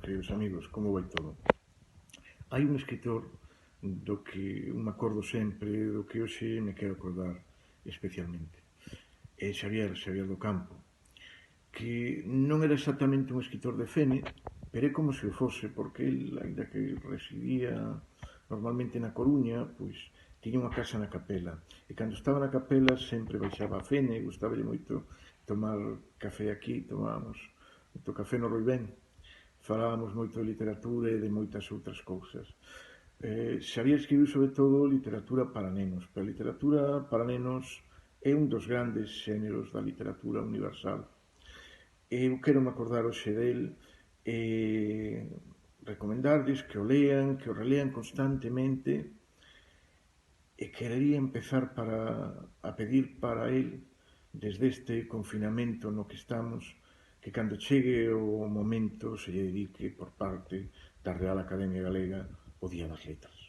queridos amigos, como vai todo? Hai un escritor do que me acordo sempre, do que hoxe me quero acordar especialmente. É Xavier do Campo, que non era exactamente un escritor de Fene, pero é como se o fose, porque el, ainda que residía normalmente na Coruña, pois tiña unha casa na Capela, e cando estaba na Capela sempre baixaba a Fene, gustaballe moito tomar café aquí, tomábamos moito café no Roibén, falábamos moito de literatura e de moitas outras cousas. Xavier escribiu sobre todo literatura para nenos, pero a literatura para nenos é un dos grandes xéneros da literatura universal. Eu quero me acordar hoxe del e recomendarles que o lean, que o relean constantemente e querería empezar a pedir para el desde este confinamento no que estamos que cando chegue o momento se lle dedique por parte da Real Academia Galega o Día das Letras.